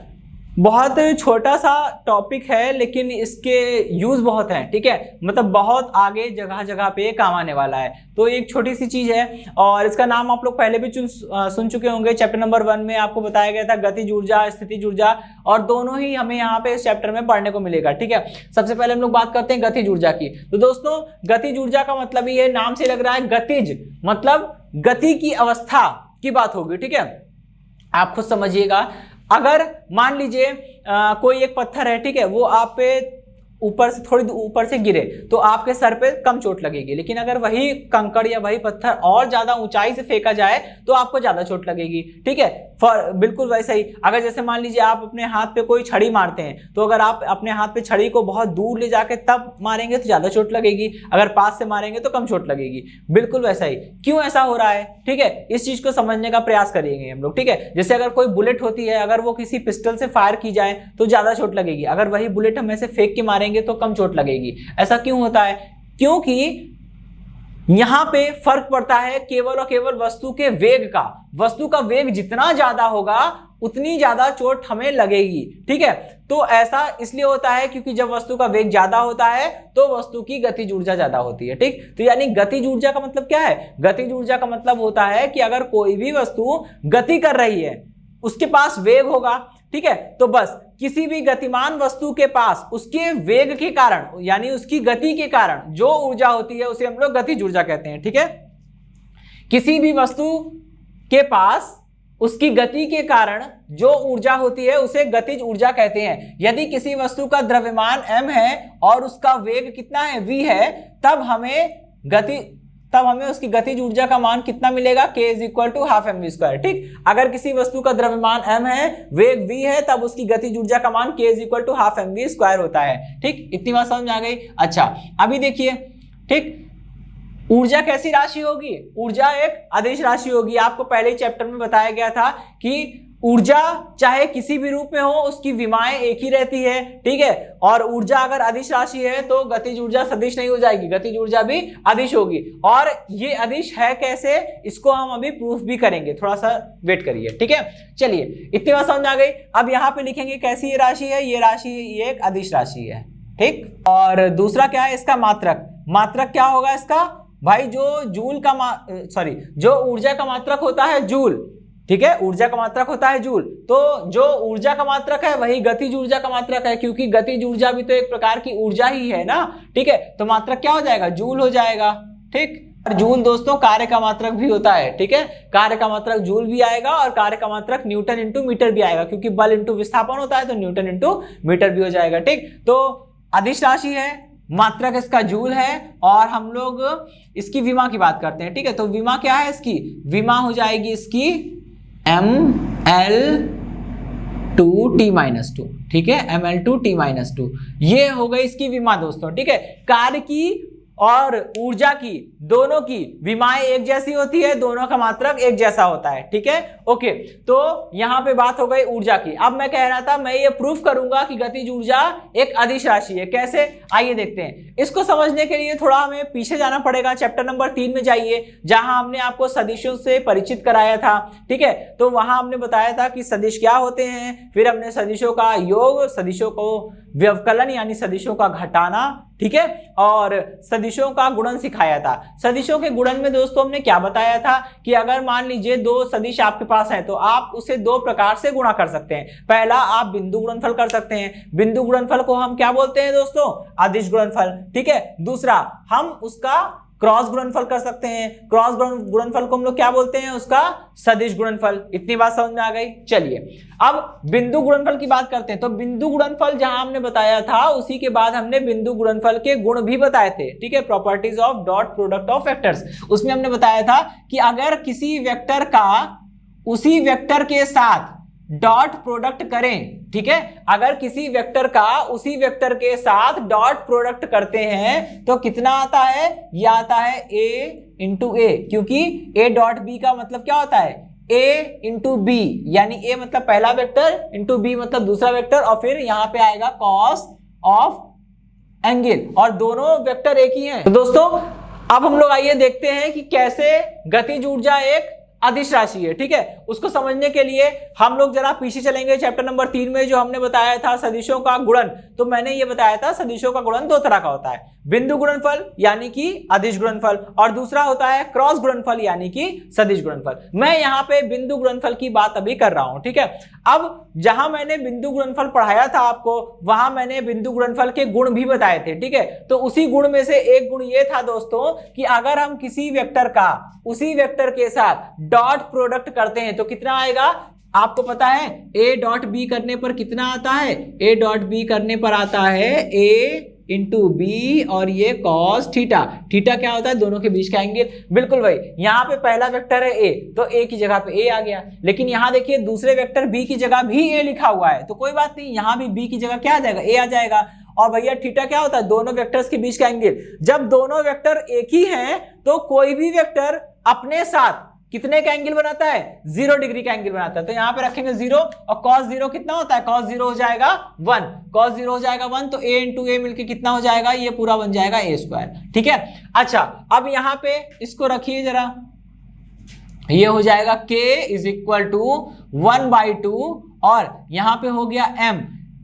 बहुत छोटा सा टॉपिक है लेकिन इसके यूज बहुत हैं, ठीक है। मतलब बहुत आगे जगह जगह पे काम आने वाला है। तो एक छोटी सी चीज है और इसका नाम आप लोग पहले भी सुन चुके होंगे। चैप्टर नंबर 1 में आपको बताया गया था गतिज ऊर्जा, स्थितिज ऊर्जा, और दोनों ही हमें यहाँ पे इस चैप्टर में पढ़ने को मिलेगा, ठीक है। सबसे पहले हम लोग बात करते हैं गतिज ऊर्जा की। तो दोस्तों गतिज ऊर्जा का मतलब ही है, नाम से लग रहा है गतिज मतलब गति की अवस्था की बात होगी, ठीक है। आप खुद समझिएगा। अगर मान लीजिए कोई एक पत्थर है, ठीक है, वो आप पे ऊपर से थोड़ी ऊपर से गिरे तो आपके सर पे कम चोट लगेगी, लेकिन अगर वही कंकड़ या वही पत्थर और ज्यादा ऊंचाई से फेंका जाए तो आपको ज्यादा चोट लगेगी, ठीक है। बिल्कुल वैसा ही अगर जैसे मान लीजिए आप अपने हाथ पे कोई छड़ी मारते हैं तो अगर आप अपने हाथ पे छड़ी को बहुत दूर ले जाके तब मारेंगे तो ज्यादा चोट लगेगी, अगर पास से मारेंगे तो कम चोट लगेगी। बिल्कुल वैसा ही। क्यों ऐसा हो रहा है, ठीक है, इस चीज को समझने का प्रयास करेंगे हम लोग, ठीक है। जैसे अगर कोई बुलेट होती है, अगर वो किसी पिस्टल से फायर की जाए तो ज्यादा चोट लगेगी, अगर वही बुलेट हम ऐसे फेंक के मारेंगे तो कम चोट लगेगी। ऐसा क्यों होता है? क्योंकि यहां पे फर्क पड़ता है केवल और केवल वस्तु के वेग का। वस्तु का वेग जितना ज्यादा होगा उतनी ज्यादा चोट हमें लगेगी, ठीक है। तो ऐसा इसलिए होता है क्योंकि जब वस्तु का वेग ज्यादा होता है तो वस्तु की गतिज ऊर्जा ज्यादा होती है, ठीक। तो यानी गतिज ऊर्जा का मतलब क्या है? गतिज ऊर्जा का मतलब होता है कि अगर कोई भी वस्तु गति कर रही है, उसके पास वेग होगा, ठीक है, तो बस किसी भी गतिमान वस्तु के पास उसके वेग के कारण यानी उसकी गति के कारण जो ऊर्जा होती है उसे हम लोग गतिज ऊर्जा कहते हैं, ठीक है। किसी भी वस्तु के पास उसकी गति के कारण जो ऊर्जा होती है उसे गतिज ऊर्जा कहते हैं। यदि किसी वस्तु का द्रव्यमान m है और उसका वेग कितना है v है, तब हमें उसकी गतिज ऊर्जा का मान कितना मिलेगा? k = ½ mv², ठीक। अगर किसी वस्तु का द्रव्यमान m है, वेग v है, तब उसकी गतिज ऊर्जा का मान k = ½ mv² होता है, ठीक। इतनी बात समझ में आ गई? अच्छा, अभी देखिए, ठीक, ऊर्जा कैसी राशि होगी? ऊर्जा एक अदिश राशि होगी। आपको पहले ही चैप्टर में बताया गया था कि ऊर्जा चाहे किसी भी रूप में हो उसकी विमाएं एक ही रहती है, ठीक है। और ऊर्जा अगर अदिश राशि है तो गतिज ऊर्जा सदिश नहीं हो जाएगी, गतिज ऊर्जा भी अदिश होगी। और ये अदिश है कैसे, इसको हम अभी प्रूफ भी करेंगे, थोड़ा सा वेट करिए, ठीक है। चलिए, इतनी बात समझ आ गई। अब यहाँ पे लिखेंगे कैसी ये राशि है, ये राशि ये एक अदिश राशि है, ठीक। और दूसरा क्या है इसका? मात्रक। मात्रक क्या होगा इसका भाई? जो ऊर्जा का मात्रक होता है जूल, ठीक है, ऊर्जा का मात्रक होता है जूल। तो जो ऊर्जा का मात्रक है वही गतिज ऊर्जा का मात्रक है, क्योंकि गतिज ऊर्जा भी तो एक प्रकार की ऊर्जा ही है ना, ठीक है। तो मात्रक क्या हो जाएगा? जूल हो जाएगा, ठीक। और जूल दोस्तों कार्य का मात्रक भी होता है, ठीक है। कार्य का मात्रक जूल भी आएगा और कार्य का मात्रक न्यूटन इंटू मीटर भी आएगा, क्योंकि बल इंटू विस्थापन होता है तो न्यूटन इंटू मीटर भी हो जाएगा, ठीक। तो अदिश राशि है, मात्रक इसका जूल है, और हम लोग इसकी विमा की बात करते हैं, ठीक है। तो विमा क्या है इसकी? विमा हो जाएगी इसकी ml2t-2, ठीक है, ml2t-2। ये हो गई इसकी विमा दोस्तों, ठीक है। कार्य की और ऊर्जा की दोनों की विमाएं एक जैसी होती है, दोनों का मात्रक एक जैसा होता है, ठीक है। ओके, तो यहां पे बात हो गई ऊर्जा की। अब मैं कह रहा था मैं ये प्रूफ करूंगा कि गतिज ऊर्जा एक अदिश राशि है। कैसे? आइए देखते हैं। इसको समझने के लिए थोड़ा हमें पीछे जाना पड़ेगा। चैप्टर नंबर 3 में जाइए, जहां हमने आपको सदिशों से परिचित कराया था, ठीक है। तो वहां हमने बताया था कि सदिश क्या होते हैं, फिर हमने सदिशों का योग, सदिशों को व्यवकलन यानी सदिशों का घटाना, ठीक है, और सदिशों का गुणन सिखाया था। सदिशों के गुणन में दोस्तों हमने क्या बताया था कि अगर मान लीजिए दो सदिश आपके पास हैं तो आप उसे दो प्रकार से गुणा कर सकते हैं। पहला, आप बिंदु गुणनफल कर सकते हैं। बिंदु गुणनफल को हम क्या बोलते हैं दोस्तों? अदिश गुणनफल, ठीक है। दूसरा, हम उसका क्रॉस गुणनफल कर सकते हैं। क्रॉस गुणनफल को हम लोग क्या बोलते हैं? उसका सदिश गुणनफल। इतनी बात समझ में आ गई? चलिए, अब बिंदु गुणनफल की बात करते हैं। तो बिंदु गुणनफल जहां हमने बताया था, उसी के बाद हमने बिंदु गुणनफल के गुण भी बताए थे, ठीक है। Properties of dot product of vectors, उसमें हमने बताया था कि अगर किसी वेक्टर का उसी वेक्टर के साथ डॉट प्रोडक्ट करें ठीक है, अगर किसी वेक्टर का उसी वेक्टर के साथ डॉट प्रोडक्ट करते हैं तो कितना आता है, ये आता है a इंटू ए, क्योंकि a डॉट बी का मतलब क्या होता है, a इंटू बी, यानी a मतलब पहला वेक्टर इंटू b मतलब दूसरा वेक्टर, और फिर यहां पे आएगा कॉस ऑफ एंगल, और दोनों वेक्टर एक ही हैं। तो दोस्तों अब हम लोग आइए देखते हैं कि कैसे गतिज ऊर्जा एक अदिश राशि है। ठीक है, उसको समझने के लिए हम लोग जरा पीछे चलेंगे चैप्टर नंबर 3 में, जो हमने बताया था सदिशों का गुणन। तो मैंने ये बताया था सदिशों का गुणन दो तरह का होता है, बिंदु गुणनफल यानी कि अदिश गुणनफल, और दूसरा होता है क्रॉस गुणनफल यानी कि सदिश गुणनफल। मैं यहाँ पे बिंदु गुणनफल की बात अभी कर रहा हूं। ठीक है, अब जहां मैंने बिंदु गुणनफल पढ़ाया था आपको, वहां मैंने बिंदु गुणनफल के गुण भी बताए थे। ठीक है, तो उसी गुण में से एक गुण ये था दोस्तों कि अगर हम किसी वेक्टर का उसी वेक्टर के साथ डॉट प्रोडक्ट करते हैं तो कितना आएगा, आपको पता है a डॉट बी करने पर कितना आता है, a डॉट बी करने पर आता है a इंटू बी, और ये कॉस थीटा। थीटा क्या होता है, दोनों के बीच का एंगल। बिल्कुल भाई, यहाँ पे पहला वेक्टर है a, तो a की जगह पे a आ गया, लेकिन यहाँ देखिए दूसरे वेक्टर b की जगह भी a लिखा हुआ है, तो कोई बात नहीं, यहाँ भी b की जगह क्या आ जाएगा, a आ जाएगा। और भैया थीटा क्या होता है, दोनों वेक्टर्स के बीच का एंगल। जब दोनों वेक्टर एक ही हैं तो कोई भी वेक्टर अपने साथ कितने का एंगल बनाता है, 0 डिग्री का एंगल बनाता है। तो यहां पे रखेंगे 0, और cos 0 कितना होता है, cos 0 हो जाएगा 1, cos 0 हो जाएगा 1, तो a इंटू ए मिलकर कितना हो जाएगा, ये पूरा बन जाएगा a स्क्वायर। ठीक है, अच्छा अब यहां पे इसको रखिए जरा, ये हो जाएगा k इज इक्वल टू 1/2, और यहां पे हो गया m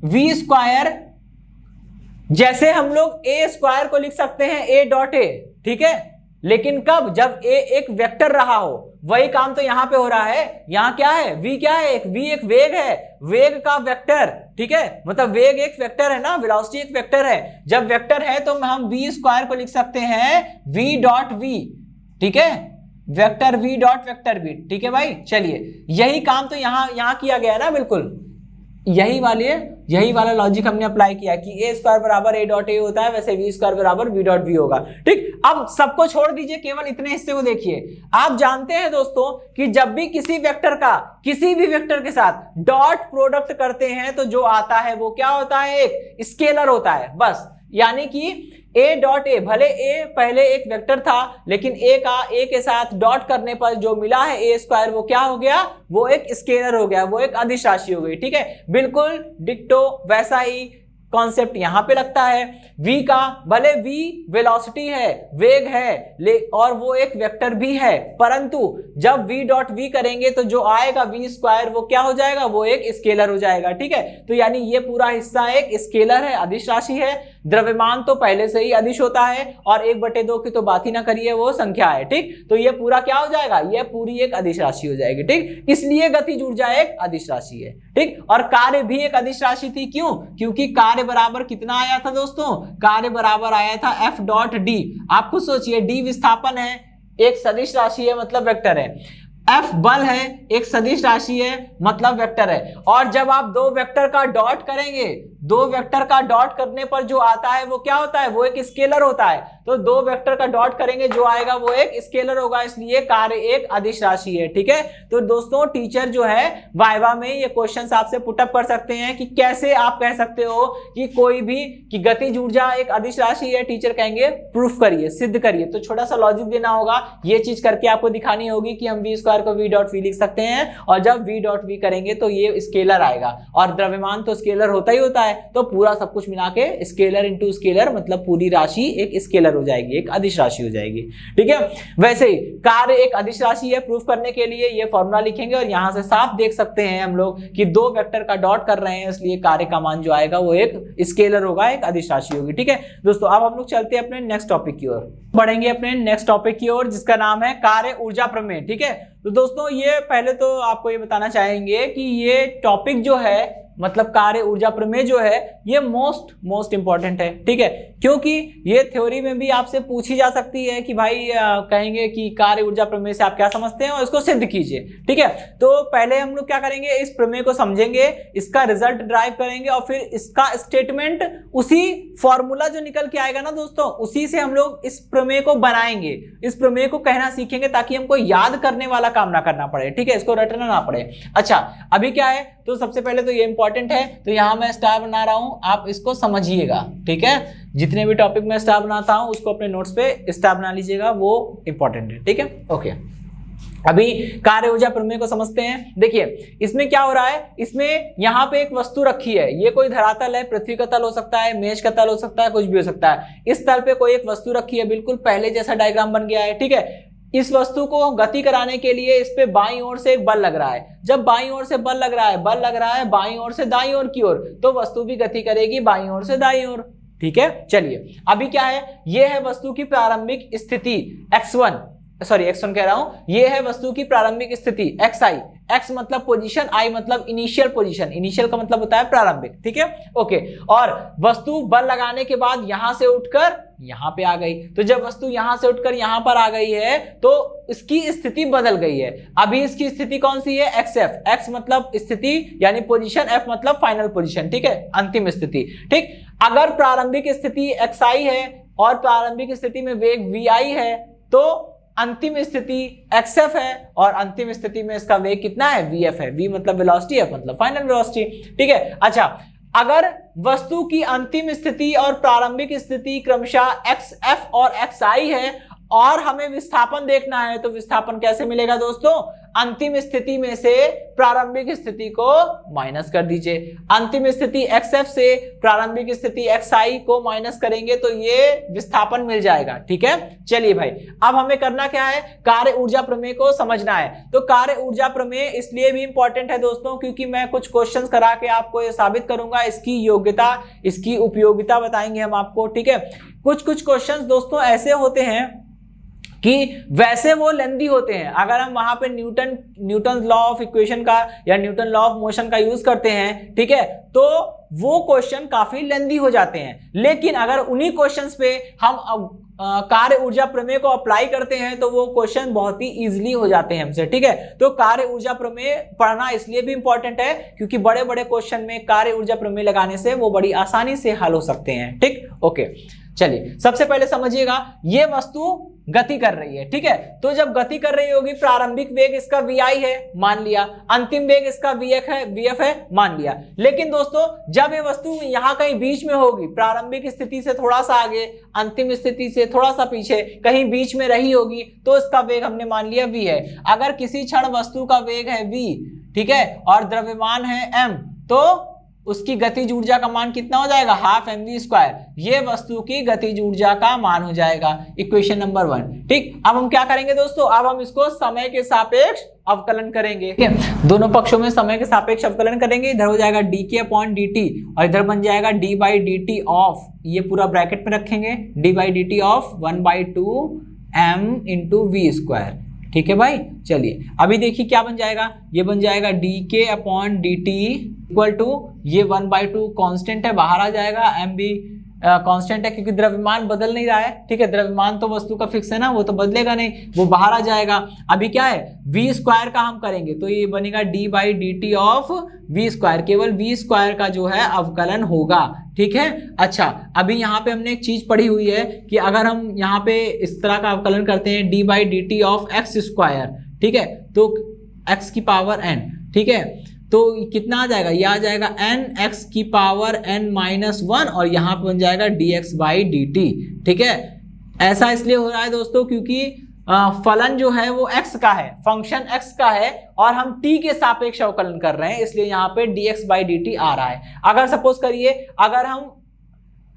v स्क्वायर। जैसे हम लोग a स्क्वायर को लिख सकते हैं a डॉट ए, ठीक है, लेकिन कब, जब a एक वेक्टर रहा हो। वही काम तो यहां पे हो रहा है। यहां क्या है, v क्या है, v एक वेग है, वेग का वेक्टर। ठीक है, मतलब वेग एक वेक्टर है ना, वेलोसिटी एक वेक्टर है। जब वेक्टर है तो हम v स्क्वायर को लिख सकते हैं v डॉट v। ठीक है, vector v dot vector v। ठीक है भाई, चलिए यही काम तो यहां किया गया है ना, बिल्कुल यही वाला लॉजिक हमने अप्लाई किया कि a स्क्वायर बराबर a डॉट ए होता है, वैसे v स्क्वायर बराबर v डॉट v होगा। ठीक, अब सबको छोड़ दीजिए, केवल इतने हिस्से को देखिए। आप जानते हैं दोस्तों कि जब भी किसी वेक्टर का किसी भी वेक्टर के साथ डॉट प्रोडक्ट करते हैं तो जो आता है वो क्या होता है, एक स्केलर होता है बस। यानी कि a डॉट ए, भले a पहले एक वेक्टर था, लेकिन a के साथ डॉट करने पर जो मिला है a स्क्वायर, वो क्या हो गया, वो एक स्केलर हो गया, वो एक अदिश राशि हो गई। ठीक है, बिल्कुल डिक्टो वैसा ही कॉन्सेप्ट यहां पे लगता है। v का, भले v वेलोसिटी है, वेग है, और वो एक वेक्टर भी है, परंतु जब v डॉट v करेंगे तो जो आएगा v स्क्वायर, वो क्या हो जाएगा, वो एक स्केलर हो जाएगा। ठीक है, तो यानी ये पूरा हिस्सा एक स्केलर है, अदिश राशि है। द्रव्यमान तो पहले से ही अदिश होता है, और 1/2 की तो बात ही ना करिए, वो संख्या है। ठीक, तो ये पूरा क्या हो जाएगा, ये पूरी एक अदिश राशि हो जाएगी। ठीक, इसलिए गतिज ऊर्जा एक अदिश राशि है। ठीक, और कार्य भी एक अदिश राशि थी। क्यों, क्योंकि कार्य बराबर कितना आया था दोस्तों, कार्य बराबर आया था f डॉट डी। आप खुद सोचिए, d विस्थापन है, एक सदिश राशि है मतलब वेक्टर है, f बल है, एक सदिश राशि है मतलब वेक्टर है। और जब आप दो वेक्टर का डॉट करेंगे, दो वेक्टर का डॉट करने पर जो आता है वो क्या होता है, वो एक स्केलर होता है। तो दो वेक्टर का डॉट करेंगे, जो आएगा वो एक स्केलर होगा, इसलिए कार्य एक अदिश राशि है। ठीक है, तो दोस्तों टीचर जो है वाइवा में ये क्वेश्चंस आपसे पुटअप कर सकते हैं कि कैसे आप कह सकते हो कि कोई भी कि गतिज ऊर्जा एक अदिश राशि है। टीचर कहेंगे प्रूफ करिए, सिद्ध करिए। तो छोटा सा लॉजिक देना होगा, ये चीज करके आपको दिखानी होगी कि हम v स्क्वायर को v डॉट v लिख सकते हैं, और जब v डॉट v करेंगे तो ये स्केलर आएगा, और द्रव्यमान तो स्केलर होता ही होता है, तो पूरा सब कुछ मिला के स्केलर इंटू स्केलर मतलब पूरी राशि एक स्केलर हो जाएगी, एक अदिश राशि हो जाएगी। ठीक है, वैसे ही कार्य एक अदिश राशि है, प्रूफ करने के लिए ये फॉर्मूला लिखेंगे, और यहां से साफ देख सकते हैं हम लोग कि दो वेक्टर का डॉट कर रहे हैं, इसलिए कार्य का मान जो आएगा वो एक स्केलर होगा, एक अदिश राशि होगी। ठीक है दोस्तों, अब हम लोग चलते हैं अपने नेक्स्ट टॉपिक की ओर, बढ़ेंगे अपने नेक्स्ट टॉपिक की ओर, जिसका नाम है कार्य ऊर्जा प्रमेय। ठीक है, तो दोस्तों ये पहले तो आपको ये बताना चाहेंगे कि ये टॉपिक जो है, मतलब कार्य ऊर्जा प्रमेय जो है, ये मोस्ट इंपॉर्टेंट है। ठीक है, क्योंकि ये थ्योरी में भी आपसे पूछी जा सकती है कि भाई कहेंगे कि कार्य ऊर्जा प्रमेय से आप क्या समझते हैं और इसको सिद्ध कीजिए। ठीक है, तो पहले हम लोग क्या करेंगे, इस प्रमेय को समझेंगे, इसका रिजल्ट ड्राइव करेंगे, और फिर इसका स्टेटमेंट, उसी फॉर्मूला जो निकल के आएगा ना दोस्तों, उसी से हम लोग इस प्रमेय को बनाएंगे, इस प्रमेय को कहना सीखेंगे, ताकि हमको याद करने वाला काम ना करना पड़े। ठीक है, इसको रटना ना पड़े। अच्छा, अभी क्या है, तो सबसे पहले तो ये इंपॉर्टेंट है तो यहाँ मैं स्टार बना रहा हूँ, आप इसको समझिएगा, ठीक है। जितने भी टॉपिक में स्टार बनाता हूँ उसको अपने नोट्स पे स्टार बना लीजिएगा, वो इंपॉर्टेंट है, ठीक है। ओके, अभी कार्य ऊर्जा प्रमेय को समझते हैं। देखिए इसमें क्या हो रहा है, इसमें यहाँ पे एक वस्तु रखी है, ये कोई धरातल है, पृथ्वी का तल हो सकता है, मेष का तल हो सकता है, कुछ भी हो सकता है। इस तल पे कोई एक वस्तु रखी है, बिल्कुल पहले जैसा डायग्राम बन गया है, ठीक है। इस वस्तु को गति कराने के लिए इस पे बाईं ओर से एक बल लग रहा है। जब बाईं ओर से बल लग रहा है बाईं ओर से दाईं ओर की ओर, तो वस्तु भी गति करेगी बाईं ओर से दाईं ओर, ठीक है। चलिए अभी क्या है, ये है वस्तु की प्रारंभिक स्थिति x1 कह रहा हूं, ये है वस्तु की प्रारंभिक स्थिति xi, x मतलब पोजीशन, i मतलब इनिशियल पोजीशन, इनिशियल का मतलब होता है प्रारंभिक, ठीक है। ओके, और वस्तु बल लगाने के बाद यहां से उठकर यहां पे आ गई, तो जब वस्तु यहां से उठकर यहां पर आ गई है तो इसकी स्थिति बदल गई है। अभी इसकी स्थिति कौन सी है, xf, x मतलब स्थिति यानी पोजीशन, f मतलब फाइनल पोजीशन, ठीक है, अंतिम स्थिति, ठीक। अगर प्रारंभिक स्थिति xi है और प्रारंभिक स्थिति में वेग vi है तो अंतिम स्थिति xf है और अंतिम स्थिति में इसका वेग कितना है, vf है। v मतलब वेलोसिटी, f मतलब फाइनल वेलोसिटी, ठीक है। अच्छा, अगर वस्तु की अंतिम स्थिति और प्रारंभिक स्थिति क्रमशः xf और xi है और हमें विस्थापन देखना है, तो विस्थापन कैसे मिलेगा दोस्तों, अंतिम स्थिति में से प्रारंभिक स्थिति को माइनस कर दीजिए। अंतिम स्थिति xf से प्रारंभिक स्थिति xi को माइनस करेंगे तो ये विस्थापन मिल जाएगा, ठीक है। चलिए भाई, अब हमें करना क्या है, कार्य ऊर्जा प्रमेय को समझना है। तो कार्य ऊर्जा प्रमेय इसलिए भी इंपॉर्टेंट है दोस्तों क्योंकि मैं कुछ क्वेश्चंस करा के आपको ये साबित करूंगा, इसकी योग्यता, इसकी उपयोगिता बताएंगे हम आपको, ठीक है। कुछ क्वेश्चंस दोस्तों ऐसे होते हैं कि वैसे वो लेंदी होते हैं, अगर हम वहां पे न्यूटन लॉ ऑफ इक्वेशन का या न्यूटन लॉ ऑफ मोशन का यूज करते हैं, ठीक है, तो वो क्वेश्चन काफी लेंदी हो जाते हैं। लेकिन अगर उन्हीं क्वेश्चंस पे हम कार्य ऊर्जा प्रमेय को अप्लाई करते हैं तो वो क्वेश्चन बहुत ही इजीली हो जाते हैं हमसे, ठीक है। तो कार्य ऊर्जा प्रमेय पढ़ना इसलिए भी इंपॉर्टेंट है क्योंकि बड़े बड़े क्वेश्चन में कार्य ऊर्जा प्रमेय लगाने से वो बड़ी आसानी से हल हो सकते हैं, ठीक। ओके, चलिए सबसे पहले समझिएगा, ये वस्तु गति कर रही है, ठीक है। तो जब गति कर रही होगी, प्रारंभिक वेग इसका vi है, मान लिया, अंतिम वेग इसका vf है, मान लिया। लेकिन दोस्तों जब ये वस्तु यहाँ कहीं बीच में होगी, प्रारंभिक स्थिति से थोड़ा सा आगे, अंतिम स्थिति से थोड़ा सा पीछे, कहीं बीच में रही होगी, तो इसका वेग हमने मान लिया v है। अगर किसी क्षण वस्तु का वेग है v, ठीक है, और द्रव्यमान है m, तो उसकी गतिज ऊर्जा का मान कितना हो जाएगा, हाफ mv²। ये वस्तु की गतिज ऊर्जा का मान हो जाएगा, इक्वेशन नंबर 1, ठीक। अब हम क्या करेंगे दोस्तों, अब हम इसको समय के सापेक्ष अवकलन करेंगे, ठीक है। दोनों पक्षों में समय के सापेक्ष अवकलन करेंगे, इधर हो जाएगा dk/dt और इधर बन जाएगा d/dt ऑफ, ये पूरा ब्रैकेट में रखेंगे, d/dt ऑफ 1/2 m × v², ठीक है भाई। चलिए अभी देखिए क्या बन जाएगा, ये बन जाएगा dk/dt इक्वल टू, ये 1/2 कांस्टेंट है, बाहर आ जाएगा, m भी कांस्टेंट है क्योंकि द्रव्यमान बदल नहीं रहा है, ठीक है। द्रव्यमान तो वस्तु का फिक्स है ना, वो तो बदलेगा नहीं, वो बाहर आ जाएगा। अभी क्या है, v² का हम करेंगे तो ये बनेगा d/dt ऑफ v², केवल v² का जो है अवकलन होगा, ठीक है। अच्छा, अभी यहाँ पे हमने एक चीज पढ़ी हुई है कि अगर हम यहाँ पे इस तरह का अवकलन करते हैं d/dt ऑफ x², ठीक है, तो x की पावर n, ठीक है, तो कितना आ जाएगा, ये आ जाएगा nx की पावर n-1 और यहाँ पे बन जाएगा dx/dt, ठीक है। ऐसा इसलिए हो रहा है दोस्तों क्योंकि फलन जो है वो x का है, फंक्शन x का है और हम t के सापेक्ष अवकलन कर रहे हैं, इसलिए यहाँ पे dx/dt आ रहा है। अगर सपोज करिए, अगर हम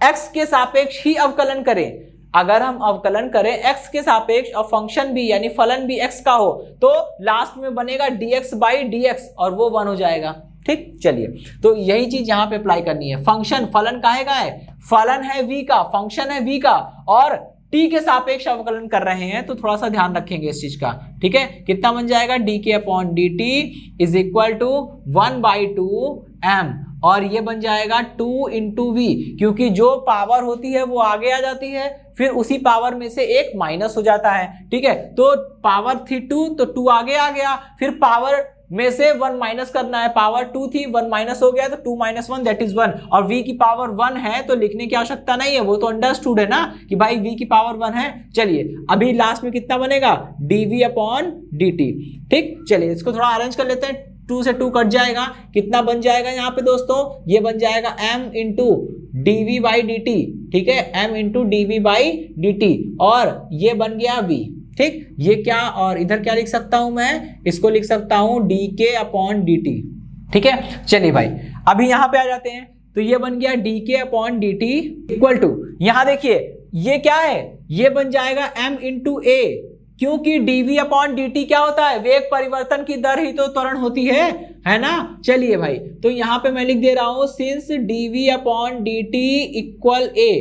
x के सापेक्ष ही अवकलन करें, अगर हम अवकलन करें x के सापेक्ष और फंक्शन भी यानी फलन भी x का हो, तो लास्ट में बनेगा dx/dx और वो 1 हो जाएगा, ठीक। चलिए, तो यही चीज यहाँ पे अप्लाई करनी है। फंक्शन, फलन काहे का है, फलन है v का, फंक्शन है v का और t के सापेक्ष अवकलन कर रहे हैं, तो थोड़ा सा ध्यान रखेंगे इस चीज का, ठीक है। कितना बन जाएगा, dk/dt is equal to 1/2 m और ये बन जाएगा 2 × v, क्योंकि जो पावर होती है वो आगे आ जाती है, फिर उसी पावर में से एक माइनस हो जाता है, ठीक है। तो पावर थी 2 तो 2 आगे आ गया, फिर पावर में से 1 माइनस करना है, पावर 2 थी 1 माइनस हो गया तो 2 - 1 दैट इज 1 और v की पावर 1 है तो लिखने की आवश्यकता नहीं है, वो तो अंडरस्टूड है ना कि भाई v की पावर 1 है। चलिए अभी लास्ट में कितना बनेगा, dv/dt, ठीक। चलिए इसको थोड़ा अरेंज कर लेते हैं, 2 से 2 कट जाएगा, कितना बन जाएगा यहाँ पे दोस्तों, ये बन जाएगा m into dv by dt, ठीक है, m into dv by dt, और ये बन गया v, ठीक। ये क्या, और इधर क्या लिख सकता हूं मैं, इसको लिख सकता हूं dk अपॉन dt, ठीक है। चलिए भाई अभी यहां पे आ जाते हैं, तो ये बन गया dk upon dt equal to, यहां देखिए ये क्या है, ये बन जाएगा m इंटू a, क्योंकि dv अपॉन dt क्या होता है, वेग परिवर्तन की दर ही तो त्वरण होती है ना। चलिए भाई, तो यहां पे मैं लिख दे रहा हूं since dv upon dt equal a,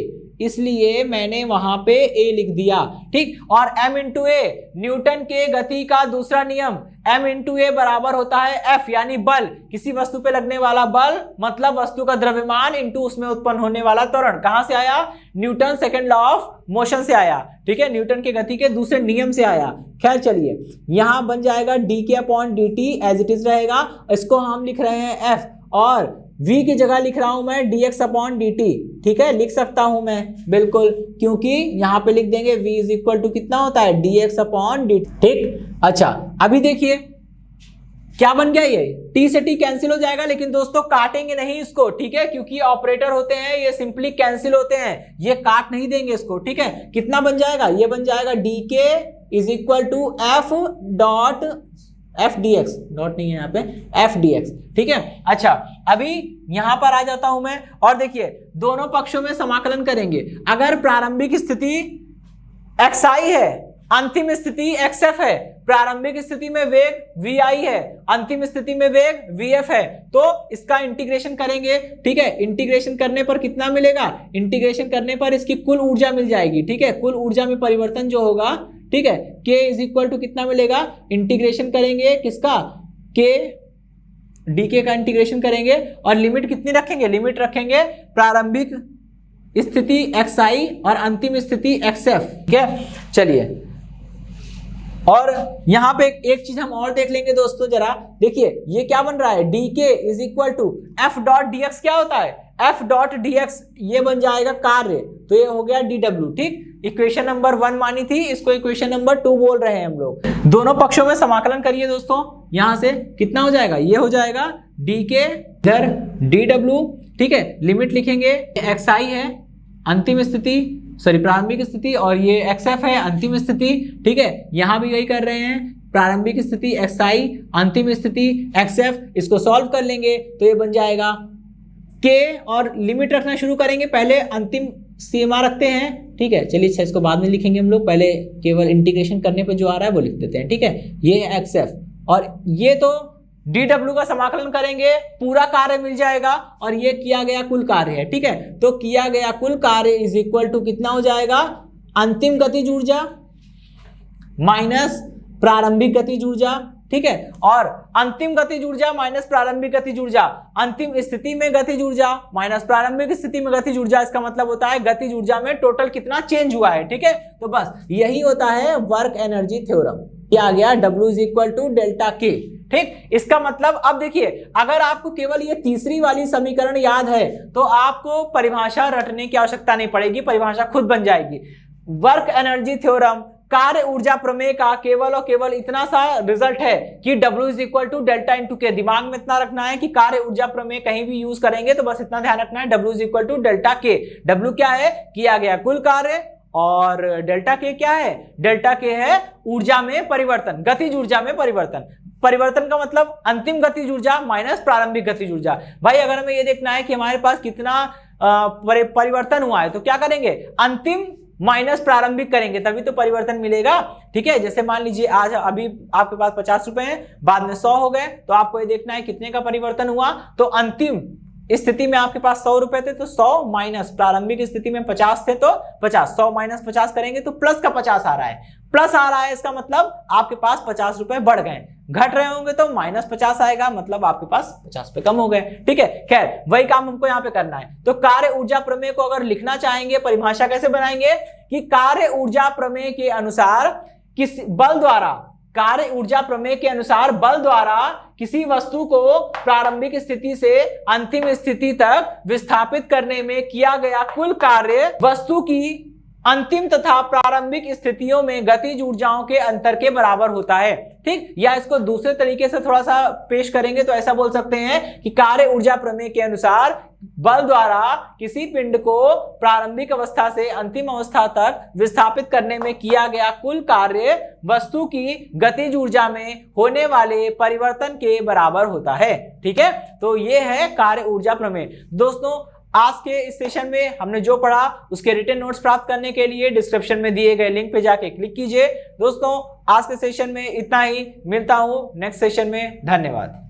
इसलिए मैंने वहां पे a लिख दिया, ठीक। और m इंटू ए, न्यूटन के गति का दूसरा नियम, m इंटू ए बराबर होता है F, यानी बल, किसी वस्तु पे लगने वाला बल मतलब वस्तु का द्रव्यमान इंटू उसमें उत्पन्न होने वाला त्वरण। कहां से आया, Newton second law of motion से आया, ठीक है, न्यूटन के गति के दूसरे नियम से आया। खैर चलिए, यहां बन जाएगा dk upon dt as it is रहेगा, इसको हम लिख रहे हैं F, और v की जगह लिख रहा हूं मैं dx अपॉन dt, ठीक है, लिख सकता हूं मैं बिल्कुल, क्योंकि यहां पे लिख देंगे v इज इक्वल टू कितना होता है, dx अपॉन dt, ठीक। अच्छा अभी देखिए क्या बन गया, ये t से t कैंसिल हो जाएगा, लेकिन दोस्तों काटेंगे नहीं इसको, ठीक है, क्योंकि ऑपरेटर होते हैं ये सिंपली कैंसिल होते हैं, ये काट नहीं देंगे इसको, ठीक है। कितना बन जाएगा, ये बन जाएगा dk is equal to f dot f d x, dot नहीं है यहाँ पे, एफ डी एक्स, ठीक है। अच्छा अभी यहां पर आ जाता हूं मैं, और देखिए दोनों पक्षों में समाकलन करेंगे। अगर प्रारंभिक स्थिति xi है, अंतिम स्थिति xf है, प्रारंभिक स्थिति में वेग vi है, अंतिम स्थिति में वेग vf है, तो इसका इंटीग्रेशन करेंगे, ठीक है। इंटीग्रेशन करने पर कितना मिलेगा, इंटीग्रेशन करने पर इसकी कुल ऊर्जा मिल जाएगी, ठीक है, कुल ऊर्जा में परिवर्तन जो होगा, ठीक है, k इज इक्वल टू कितना मिलेगा, इंटीग्रेशन करेंगे किसका, k dk का इंटीग्रेशन करेंगे, और लिमिट कितनी रखेंगे, लिमिट रखेंगे प्रारंभिक स्थिति xi और अंतिम स्थिति xf, ठीक है। चलिए, और यहां पे एक चीज हम और देख लेंगे दोस्तों, जरा देखिए ये क्या बन रहा है, dk is equal to f dot dx, क्या होता है, f डॉट dx, ये बन जाएगा कार्य, तो ये हो गया dw, ठीक। इक्वेशन नंबर 1 मानी थी, इसको इक्वेशन नंबर 2 बोल रहे हैं हम लोग। दोनों पक्षों में समाकलन करिए दोस्तों, यहां से कितना हो जाएगा, ये हो जाएगा dk दर dw, ठीक है। लिमिट लिखेंगे, xi है अंतिम स्थिति, सॉरी प्रारंभिक स्थिति, और ये xf है अंतिम स्थिति, ठीक है। यहां भी यही कर रहे हैं, प्रारंभिक स्थिति xi, अंतिम स्थिति xf, इसको सॉल्व कर लेंगे तो ये बन जाएगा k, और लिमिट रखना शुरू करेंगे, पहले अंतिम सीमा रखते हैं, ठीक है। चलिए अच्छा, इसको बाद में लिखेंगे हम लोग, पहले केवल इंटीग्रेशन करने पे जो आ रहा है वो लिख देते हैं, ठीक है। ये xf, और ये तो dw का समाकलन करेंगे, पूरा कार्य मिल जाएगा, और ये किया गया कुल कार्य है, ठीक है। तो किया गया कुल कार्य इज इक्वल टू कितना हो जाएगा, अंतिम गतिज ऊर्जा माइनस प्रारंभिक गतिज ऊर्जा, ठीक है, और अंतिम गतिज ऊर्जा माइनस प्रारंभिक गतिज ऊर्जा, अंतिम स्थिति में गतिज ऊर्जा माइनस प्रारंभिक स्थिति में गतिज ऊर्जा, इसका मतलब होता है गतिज ऊर्जा में टोटल कितना चेंज हुआ है, ठीक है। तो बस यही होता है वर्क एनर्जी थ्योरम, ये आ गया W is equal to delta K, ठीक। इसका मतलब अब देखिए, अगर आपको केवल ये तीसरी वाली समीकरण याद है तो आपको परिभाषा रटने की आवश्यकता नहीं पड़ेगी, परिभाषा खुद बन जाएगी। वर्क एनर्जी थ्योरम, कार्य ऊर्जा प्रमेय का केवल और केवल इतना सा रिजल्ट है कि W is equal to delta into K. दिमाग में इतना रखना है कि कार्य ऊर्जा प्रमेय कहीं भी यूज करेंगे तो बस इतना ध्यान रखना है, W is equal to delta K. W क्या है, किया गया कुल कार्य, और डेल्टा के क्या है, डेल्टा के है ऊर्जा में परिवर्तन, गतिज ऊर्जा में परिवर्तन। परिवर्तन का मतलब अंतिम गतिज ऊर्जा माइनस प्रारंभिक गतिज ऊर्जा। भाई अगर हमें ये देखना है कि हमारे पास कितना परिवर्तन हुआ है तो क्या करेंगे, अंतिम माइनस प्रारंभिक करेंगे, तभी तो परिवर्तन मिलेगा, ठीक है। जैसे मान लीजिए आज अभी आपके पास 50 रुपए हैं, बाद में 100 हो गए, तो आपको ये देखना है कितने का परिवर्तन हुआ। तो अंतिम स्थिति में आपके पास 100 रुपए थे तो 100 माइनस प्रारंभिक स्थिति में 50 थे तो 50, 100 माइनस 50 करेंगे तो प्लस का 50 आ रहा है, प्लस आ रहा है, इसका मतलब आपके पास 50 रुपए बढ़ गए। घट रहे होंगे तो माइनस 50 आएगा, मतलब आपके पास 50 रुपए कम हो गए, ठीक है। खैर वही काम हमको यहाँ पे करना है। तो कार्य ऊर्जा प्रमेय को अगर लिखना चाहेंगे, परिभाषा कैसे बनाएंगे कि कार्य ऊर्जा प्रमेय के अनुसार किस बल द्वारा, कार्य ऊर्जा प्रमेय के अनुसार बल द्वारा किसी वस्तु को प्रारंभिक स्थिति से अंतिम स्थिति तक विस्थापित करने में किया गया कुल कार्य वस्तु की अंतिम तथा प्रारंभिक स्थितियों में गतिज ऊर्जाओं के अंतर के बराबर होता है। ठीक, या इसको दूसरे तरीके से थोड़ा सा पेश करेंगे तो ऐसा बोल सकते हैं कि कार्य ऊर्जा प्रमेय के अनुसार बल द्वारा किसी पिंड को प्रारंभिक अवस्था से अंतिम अवस्था तक विस्थापित करने में किया गया कुल कार्य वस्तु की गतिज ऊर्जा में होने वाले परिवर्तन के बराबर होता है। ठीक है, तो ये है कार्य ऊर्जा प्रमेय। दोस्तों, आज के इस सेशन में हमने जो पढ़ा उसके रिटन नोट्स प्राप्त करने के लिए डिस्क्रिप्शन में दिए गए लिंक पे जाके क्लिक कीजिए। दोस्तों, आज के सेशन में इतना ही, मिलता हूं नेक्स्ट सेशन में। धन्यवाद।